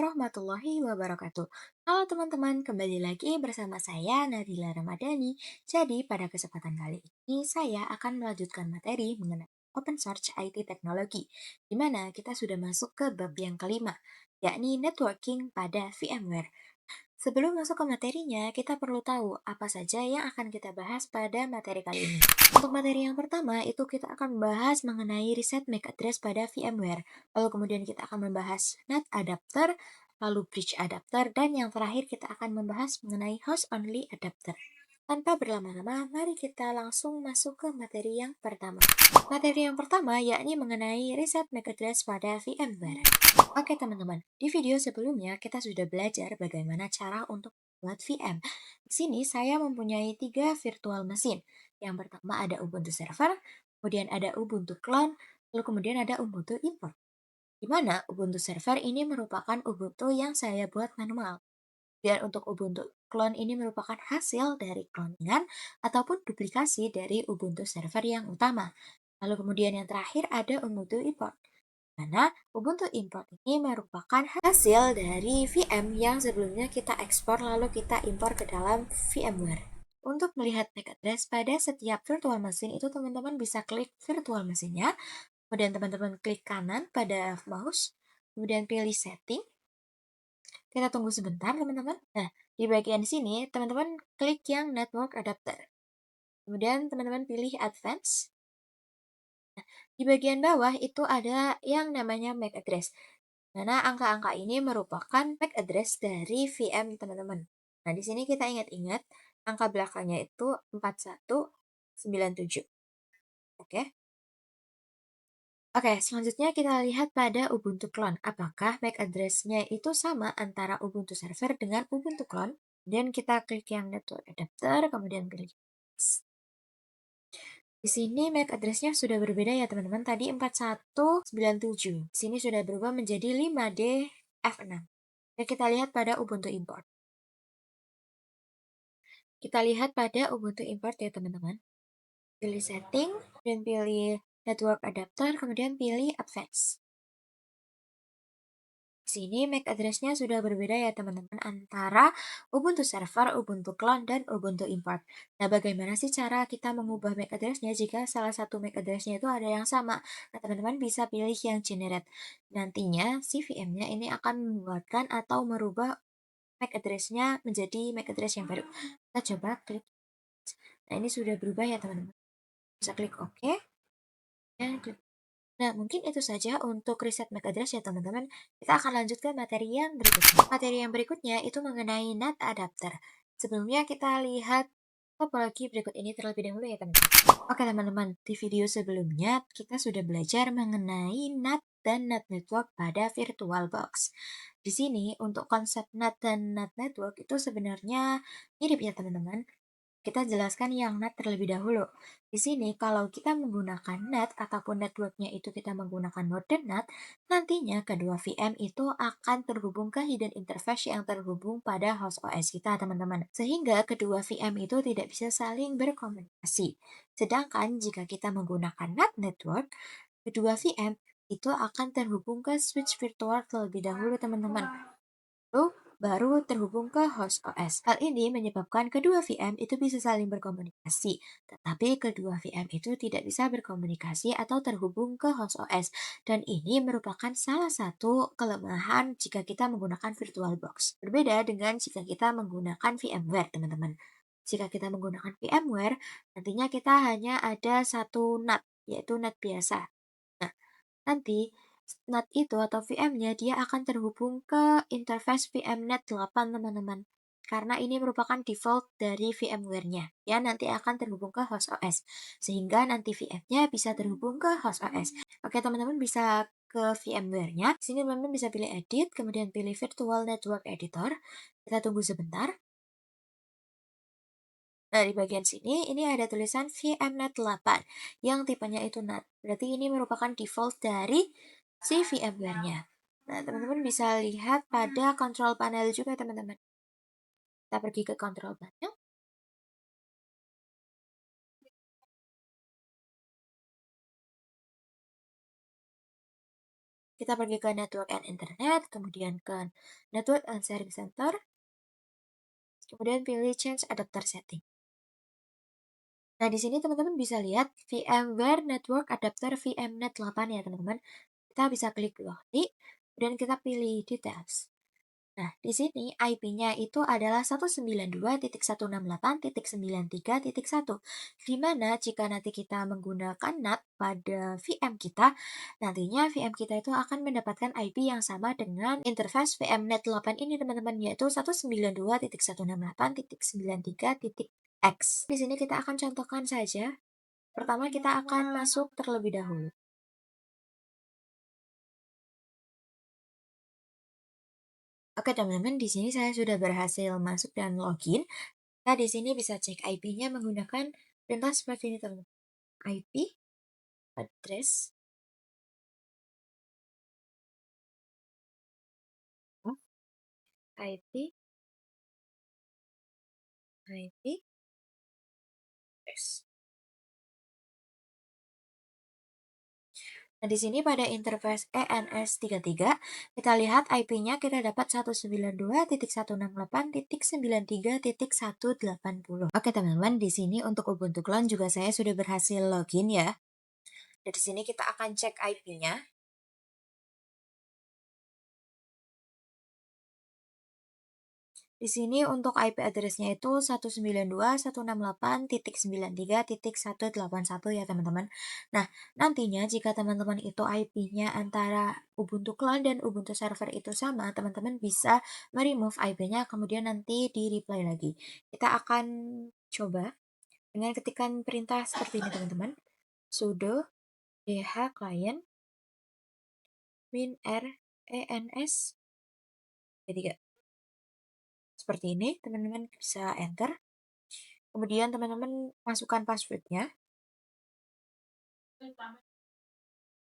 warahmatullahi wabarakatuh. Halo teman-teman, kembali lagi bersama saya Nabila Ramadhani. Jadi pada kesempatan kali ini saya akan melanjutkan materi mengenai Open Source IT Technology, di mana kita sudah masuk ke bab yang kelima, yakni networking pada VMware. Sebelum masuk ke materinya, kita perlu tahu apa saja yang akan kita bahas pada materi kali ini. Untuk materi yang pertama, itu kita akan membahas mengenai reset MAC address pada VMware. Lalu kemudian kita akan membahas NAT adapter, lalu bridge adapter, dan yang terakhir kita akan membahas mengenai host only adapter. Tanpa berlama-lama, mari kita langsung masuk ke materi yang pertama. Materi yang pertama yakni mengenai reset MAC address pada VMware. Oke teman-teman, di video sebelumnya kita sudah belajar bagaimana cara untuk membuat VM. Di sini saya mempunyai 3 virtual mesin. Yang pertama ada Ubuntu Server, kemudian ada Ubuntu Clone, lalu kemudian ada Ubuntu Import. Di mana Ubuntu Server ini merupakan Ubuntu yang saya buat manual. Dan untuk Ubuntu Clone ini merupakan hasil dari cloningan ataupun duplikasi dari Ubuntu Server yang utama. Lalu kemudian yang terakhir ada Ubuntu Import. Mana Ubuntu Import ini merupakan hasil dari VM yang sebelumnya kita ekspor lalu kita impor ke dalam VMware. Untuk melihat MAC address pada setiap virtual mesin itu teman-teman bisa klik virtual mesinnya, kemudian teman-teman klik kanan pada mouse, kemudian pilih setting. Kita tunggu sebentar teman-teman. Nah, di bagian sini teman-teman klik yang network adapter. Kemudian teman-teman pilih advance. Nah, di bagian bawah itu ada yang namanya MAC address. Mana angka-angka ini merupakan MAC address dari VM teman-teman. Nah, di sini kita ingat-ingat angka belakangnya itu 4197. Oke. Oke, selanjutnya kita lihat pada Ubuntu Clone. Apakah MAC address-nya itu sama antara Ubuntu Server dengan Ubuntu Clone? Dan kita klik yang network adapter, kemudian pilih yes. Di sini MAC address-nya sudah berbeda ya teman-teman. Tadi 4197. Di sini sudah berubah menjadi 5DF6. Dan kita lihat pada Ubuntu Import. Kita lihat pada Ubuntu Import ya teman-teman. Pilih setting, dan pilih network adapter, kemudian pilih advanced. Di sini MAC address-nya sudah berbeda ya teman-teman antara Ubuntu Server, Ubuntu Clone, dan Ubuntu Import. Nah, bagaimana sih cara kita mengubah MAC address-nya jika salah satu MAC address-nya itu ada yang sama? Nah, teman-teman bisa pilih yang generate. Nantinya si VM-nya ini akan membuatkan atau merubah MAC address-nya menjadi MAC address yang baru. Kita coba klik. Nah, ini sudah berubah ya teman-teman. Bisa klik OK, dan klik. Nah, mungkin itu saja untuk riset MAC address ya teman-teman. Kita akan lanjut ke materi yang berikutnya. Materi yang berikutnya itu mengenai NAT adapter. Sebelumnya kita lihat topologi berikut ini terlebih dahulu ya teman-teman. Oke teman-teman, di video sebelumnya kita sudah belajar mengenai NAT dan NAT network pada VirtualBox. Di sini untuk konsep NAT dan NAT network itu sebenarnya mirip ya teman-teman. Kita jelaskan yang NAT terlebih dahulu. Di sini, kalau kita menggunakan NAT ataupun networknya itu kita menggunakan mode NAT, nantinya kedua VM itu akan terhubung ke hidden interface yang terhubung pada host OS kita, teman-teman. Sehingga kedua VM itu tidak bisa saling berkomunikasi. Sedangkan jika kita menggunakan NAT network, kedua VM itu akan terhubung ke switch virtual terlebih dahulu, teman-teman. Lalu baru terhubung ke host OS. Hal ini menyebabkan kedua VM itu bisa saling berkomunikasi, tetapi kedua VM itu tidak bisa berkomunikasi atau terhubung ke host OS. Dan ini merupakan salah satu kelemahan jika kita menggunakan VirtualBox. Berbeda dengan jika kita menggunakan VMware, teman-teman. Jika kita menggunakan VMware, nantinya kita hanya ada satu NAT, yaitu NAT biasa. Nah, nanti NAT itu atau VM-nya dia akan terhubung ke interface VMnet 8 teman-teman. Karena ini merupakan default dari VMware-nya. Ya, nanti akan terhubung ke host OS. Sehingga nanti VM-nya bisa terhubung ke host OS. Oke, teman-teman bisa ke VMware-nya. Sini teman-teman bisa pilih edit, kemudian pilih Virtual Network Editor. Kita tunggu sebentar. Nah, di bagian sini, ini ada tulisan VMnet 8 yang tipenya itu NAT. Berarti ini merupakan default dari si VMware-nya. Nah, teman-teman bisa lihat pada control panel juga, teman-teman. Kita pergi ke control panel. Kita pergi ke Network and Internet, kemudian ke Network and Sharing Center, kemudian pilih Change Adapter Setting. Nah, di sini teman-teman bisa lihat VMware Network Adapter VMnet 8 ya, teman-teman. Kita bisa klik Login, dan kita pilih Details. Nah, di sini IP-nya itu adalah 192.168.93.1, di mana jika nanti kita menggunakan NAT pada VM kita, nantinya VM kita itu akan mendapatkan IP yang sama dengan interface VMnet 8 ini, teman-teman, yaitu 192.168.93.x. Di sini kita akan contohkan saja. Pertama, kita akan masuk terlebih dahulu. Oke, teman-teman, di sini saya sudah berhasil masuk dan login. Nah, di sini bisa cek IP-nya menggunakan perintah seperti ini, teman-teman. IP, address, IP, IP, address. Nah, di sini pada interface ENS33, kita lihat IP-nya kita dapat 192.168.93.180. Oke, teman-teman, di sini untuk Ubuntu Clone juga saya sudah berhasil login ya. Dari sini kita akan cek IP-nya. Di sini untuk IP address-nya itu 192.168.93.181 ya, teman-teman. Nah, nantinya jika teman-teman itu IP-nya antara Ubuntu Clone dan Ubuntu Server itu sama, teman-teman bisa meremove IP-nya, kemudian nanti di-reply lagi. Kita akan coba dengan ketikan perintah seperti ini, teman-teman. Sudo dhclient -r ens. Jadi seperti ini, teman-teman bisa enter. Kemudian teman-teman masukkan passwordnya.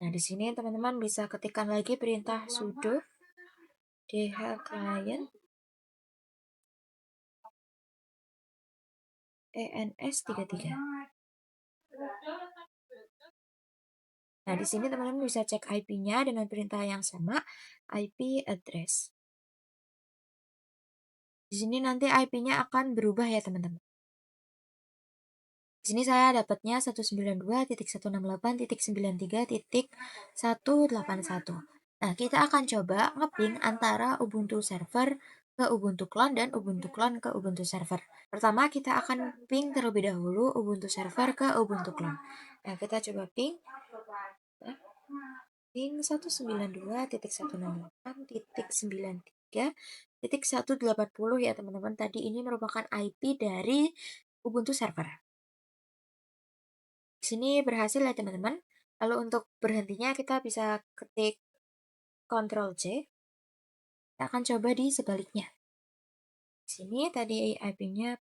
Nah, di sini teman-teman bisa ketikkan lagi perintah sudo dhclient ens33. Nah, di sini teman-teman bisa cek IP-nya dengan perintah yang sama, IP address. Di sini nanti IP-nya akan berubah ya, teman-teman. Di sini saya dapatnya 192.168.93.181. Nah, kita akan coba ngeping antara Ubuntu Server ke Ubuntu Clone dan Ubuntu Clone ke Ubuntu Server. Pertama, kita akan ping terlebih dahulu Ubuntu Server ke Ubuntu Clone. Nah, kita coba ping. Ping 192.168.93.180 ya, teman-teman. Tadi ini merupakan IP dari Ubuntu Server. Di sini berhasil ya, teman-teman. Lalu untuk berhentinya kita bisa ketik Ctrl C. Kita akan coba di sebaliknya. Di sini tadi IP-nya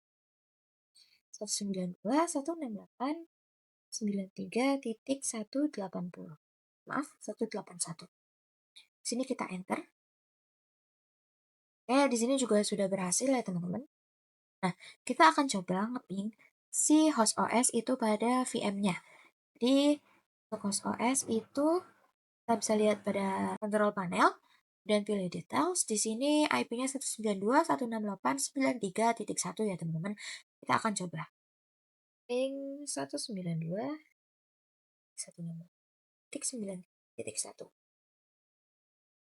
192.168.93.180. Maaf, 181. Di sini kita enter. Di sini juga sudah berhasil ya, teman-teman. Nah, kita akan coba ngeping si host OS itu pada VM-nya. Jadi, untuk host OS itu kita bisa lihat pada control panel dan pilih details. Di sini IP-nya 192.168.93.1 ya, teman-teman. Kita akan coba. Ping 192.168.9.1.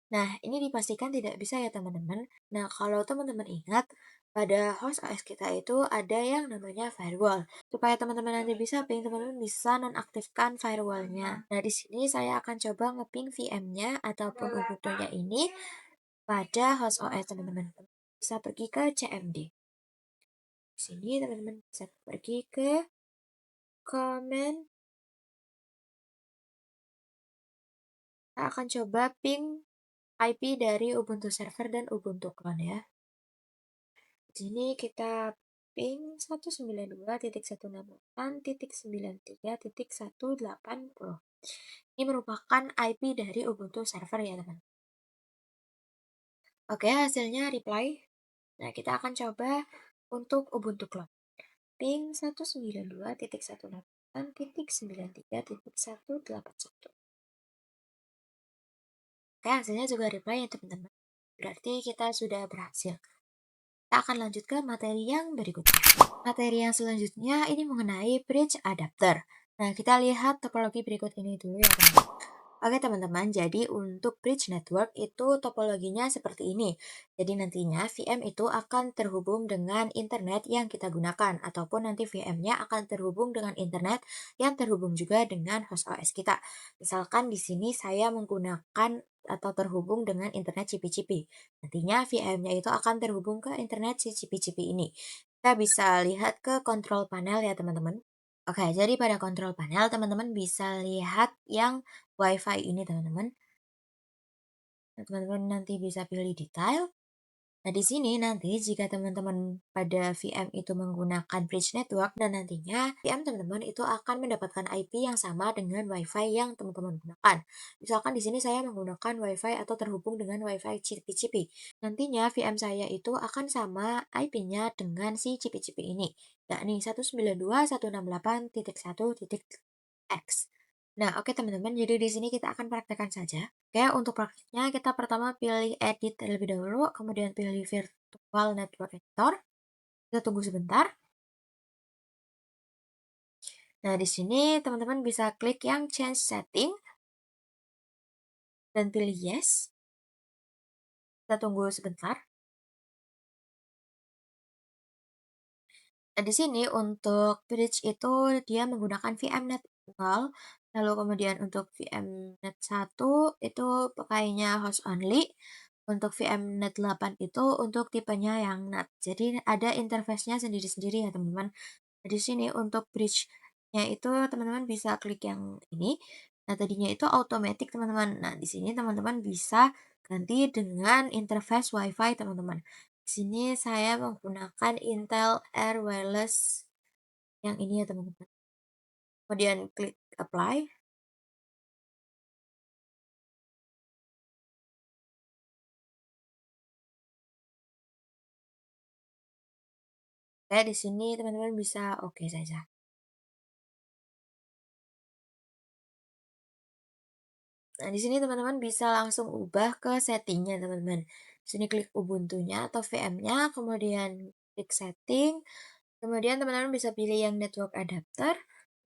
Nah, ini dipastikan tidak bisa ya, teman-teman. Nah, kalau teman-teman ingat, pada host OS kita itu ada yang namanya firewall. Supaya teman-teman nanti bisa ping, teman-teman bisa nonaktifkan firewallnya. Nah, di sini saya akan coba ngeping VM-nya ataupun Ubuntu-nya ini pada host OS, teman-teman. Bisa pergi ke CMD. Di sini teman-teman bisa pergi ke command. Kita akan coba ping IP dari Ubuntu Server dan Ubuntu Clone ya. Di sini kita ping 192.168.93.180. Ini merupakan IP dari Ubuntu Server ya, teman. Oke, hasilnya reply. Nah, kita akan coba untuk Ubuntu Cloud. Ping 192.168.93.181. Oke, hasilnya juga reply ya teman-teman. Berarti kita sudah berhasil. Kita akan lanjut ke materi yang berikutnya. Materi yang selanjutnya ini mengenai bridge adapter. Nah, kita lihat topologi berikut ini dulu ya teman-teman. Oke teman-teman, jadi untuk bridge network itu topologinya seperti ini. Jadi nantinya VM itu akan terhubung dengan internet yang kita gunakan, ataupun nanti VM-nya akan terhubung dengan internet yang terhubung juga dengan host OS kita. Misalkan di sini saya menggunakan atau terhubung dengan internet cipi-cipi. Nantinya VM-nya itu akan terhubung ke internet si cipi-cipi ini. Kita bisa lihat ke control panel ya teman-teman. Oke, jadi pada kontrol panel teman-teman bisa lihat yang WiFi ini teman-teman. Nah, teman-teman nanti bisa pilih detail. Nah, di sini nanti jika teman-teman pada VM itu menggunakan bridge network dan nantinya VM teman-teman itu akan mendapatkan IP yang sama dengan WiFi yang teman-teman gunakan. Misalkan di sini saya menggunakan WiFi atau terhubung dengan WiFi cipi-cipi. Nantinya VM saya itu akan sama IP-nya dengan si cipi-cipi ini, yakni 192.168.1.x. Nah, oke teman-teman, jadi di sini kita akan praktekkan saja. Oke, untuk praktiknya kita pertama pilih edit terlebih dahulu, kemudian pilih virtual network editor. Kita tunggu sebentar. Nah, di sini teman-teman bisa klik yang change setting dan pilih yes. Kita tunggu sebentar. Nah, di sini untuk bridge itu dia menggunakan VMnet 0, lalu kemudian untuk VMnet 1 itu pakainya host only, untuk VMnet 8 itu untuk tipenya yang NAT. Jadi ada interface-nya sendiri-sendiri ya teman-teman. Nah, di sini untuk bridge-nya itu teman-teman bisa klik yang ini. Nah, tadinya itu automatic teman-teman. Nah, di sini teman-teman bisa ganti dengan interface WiFi teman-teman. Di sini saya menggunakan Intel Air Wireless yang ini ya teman-teman. Kemudian klik apply. Di sini teman-teman bisa oke saja. Nah, di sini teman-teman bisa langsung ubah ke settingnya teman-teman. Di sini klik Ubuntu-nya atau VM-nya, kemudian klik setting, kemudian teman-teman bisa pilih yang network adapter.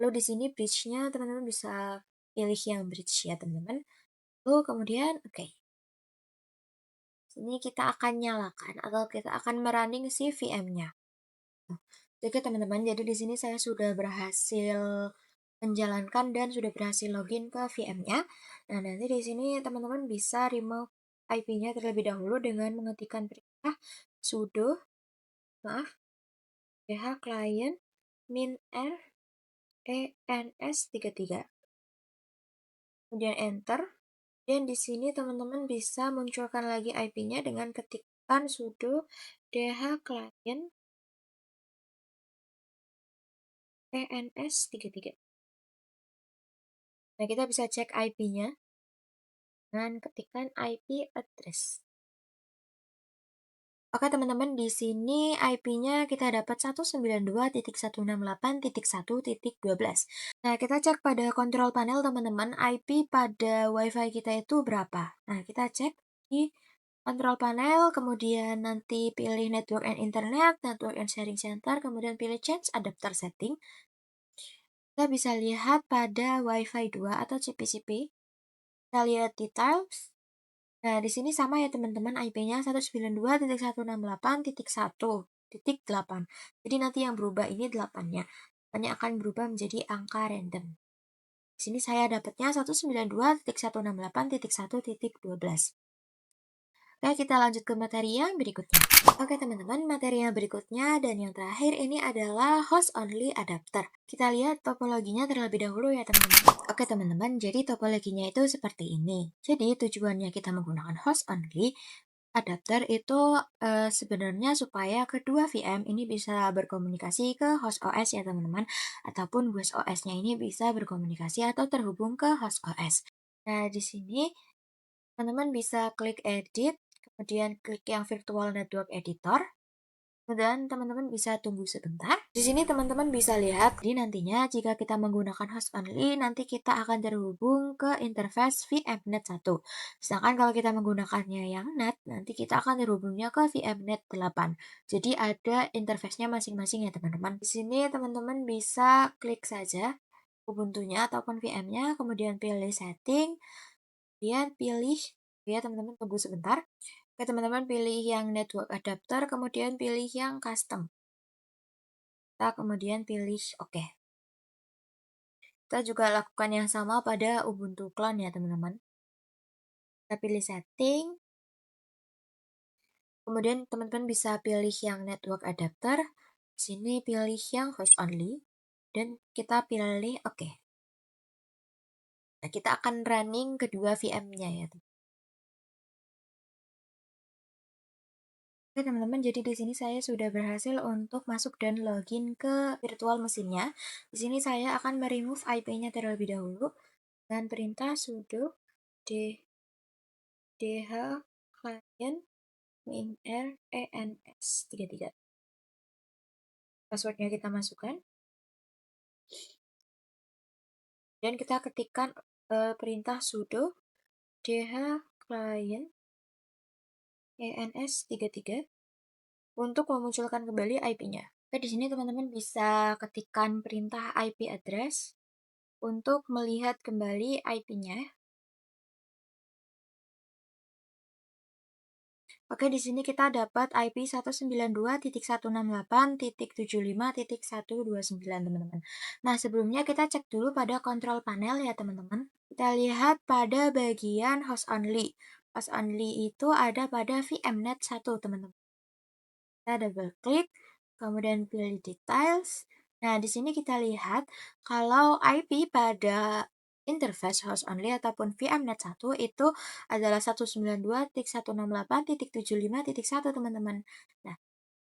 Lalu di sini bridge-nya teman-teman bisa pilih yang bridge ya teman-teman. Lalu kemudian oke. Sini kita akan nyalakan atau kita akan merunning si VM-nya. Oke teman-teman, jadi di sini saya sudah berhasil menjalankan dan sudah berhasil login ke VM-nya. Nah, nanti di sini teman-teman bisa remove IP-nya terlebih dahulu dengan mengetikkan perintah sudo maaf client -r ens33. Kemudian enter. Dan di sini teman-teman bisa munculkan lagi IP-nya dengan ketikkan sudo client ens33. Nah, kita bisa cek IP-nya dengan ketikan IP address. Oke teman-teman, di sini IP-nya kita dapat 192.168.1.12. Nah, kita cek pada kontrol panel teman-teman, IP pada WiFi kita itu berapa. Nah, kita cek di kontrol panel, kemudian nanti pilih Network and Internet, Network and Sharing Center, kemudian pilih Change Adapter Setting. Kita bisa lihat pada WiFi 2 atau CP-CP. Kita lihat details. Nah, di sini sama ya teman-teman, IP-nya 192.168.1.8. Jadi nanti yang berubah ini 8-nya. Hanya akan berubah menjadi angka random. Di sini saya dapatnya 192.168.1.12. Oke, kita lanjut ke materi yang berikutnya. Oke teman-teman, materi yang berikutnya dan yang terakhir ini adalah host only adapter. Kita lihat topologinya terlebih dahulu ya teman-teman. Oke teman-teman, jadi topologinya itu seperti ini. Jadi tujuannya kita menggunakan host only adapter itu sebenarnya supaya kedua VM ini bisa berkomunikasi ke host OS ya teman-teman, ataupun bus OS-nya ini bisa berkomunikasi atau terhubung ke host OS. Nah, di sini teman-teman bisa klik edit, kemudian klik yang virtual network editor. Dan teman-teman bisa tunggu sebentar. Di sini teman-teman bisa lihat, jadi nantinya jika kita menggunakan host only, nanti kita akan terhubung ke interface VMnet 1. Sedangkan kalau kita menggunakannya yang NAT, nanti kita akan terhubungnya ke VMnet 8. Jadi ada interface-nya masing-masing ya teman-teman. Di sini teman-teman bisa klik saja Ubuntu-nya ataupun VM-nya, kemudian pilih setting, kemudian pilih, ya teman-teman tunggu sebentar. Oke, teman-teman pilih yang network adapter, kemudian pilih yang custom. Kita kemudian pilih oke. Kita juga lakukan yang sama pada Ubuntu Clone ya teman-teman. Kita pilih setting, kemudian teman-teman bisa pilih yang network adapter. Sini pilih yang host only, dan kita pilih oke. Nah, kita akan running kedua VM-nya ya. Oke teman-teman, jadi di sini saya sudah berhasil untuk masuk dan login ke virtual mesinnya. Di sini saya akan meremove IP-nya terlebih dahulu dengan perintah sudo dh client minr ens33. Passwordnya kita masukkan dan kita ketikkan perintah sudo dh client ens33 untuk memunculkan kembali IP-nya. Oke, di sini teman-teman bisa ketikkan perintah IP address untuk melihat kembali IP-nya. Oke, di sini kita dapat IP 192.168.75.129, teman-teman. Nah, sebelumnya kita cek dulu pada control panel ya, teman-teman. Kita lihat pada bagian host only. Host only itu ada pada VMnet 1, teman-teman. Kita double klik, kemudian pilih details. Nah, di sini kita lihat kalau IP pada interface host only ataupun VMnet 1 itu adalah 192.168.75.1, teman-teman. Nah,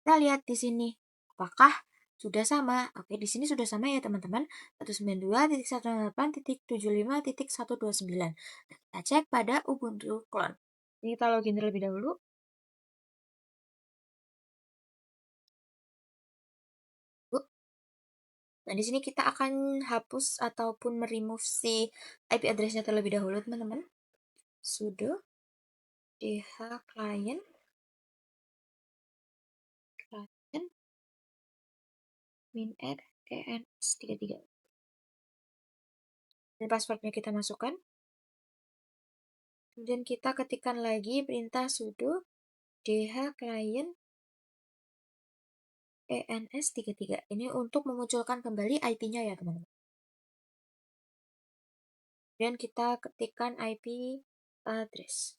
kita lihat di sini apakah sudah sama. Oke, di sini sudah sama ya teman-teman. 192.168.75.129. Nah, kita cek pada Ubuntu Clone. Ini kita login terlebih dahulu. Nah, di sini kita akan hapus ataupun meremove si IP address-nya terlebih dahulu, teman-teman. Sudo dh client minr ens33. Dan passwordnya kita masukkan. Kemudian kita ketikkan lagi perintah sudo dh client ens33. Ini untuk memunculkan kembali IP-nya ya, teman-teman. Kemudian kita ketikkan IP address.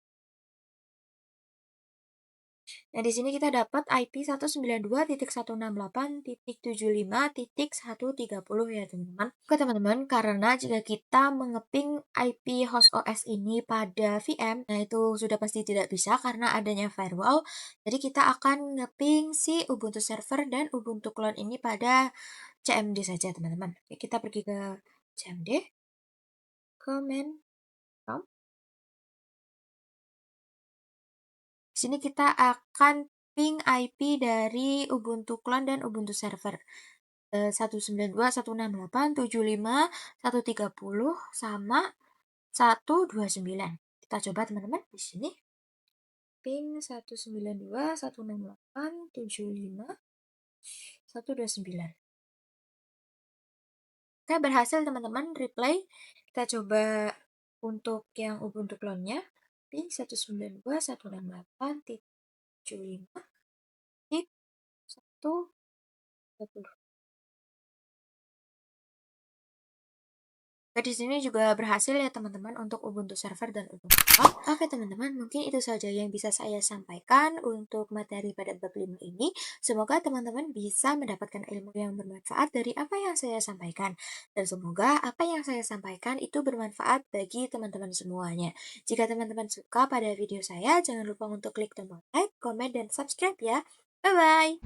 Nah, di sini kita dapat IP 192.168.75.130 ya, teman-teman. Oke, teman-teman, karena jika kita mengeping IP host OS ini pada VM, nah itu sudah pasti tidak bisa karena adanya firewall. Jadi kita akan ngeping si Ubuntu server dan Ubuntu clone ini pada CMD saja, teman-teman. Oke, kita pergi ke CMD, command prompt. Di sini kita akan ping IP dari Ubuntu Clone dan Ubuntu Server 192.168.75.130 sama 129. Kita coba teman-teman di sini. Ping 192.168.75.129. Oke, berhasil teman-teman replay. Kita coba untuk yang Ubuntu clone-nya. Ping 192.168.130. Nah, di sini juga berhasil ya teman-teman untuk Ubuntu server dan Ubuntu cloud. Oke teman-teman, mungkin itu saja yang bisa saya sampaikan untuk materi pada bab 5 ini. Semoga teman-teman bisa mendapatkan ilmu yang bermanfaat dari apa yang saya sampaikan. Dan semoga apa yang saya sampaikan itu bermanfaat bagi teman-teman semuanya. Jika teman-teman suka pada video saya, jangan lupa untuk klik tombol like, komen, dan subscribe ya. Bye-bye!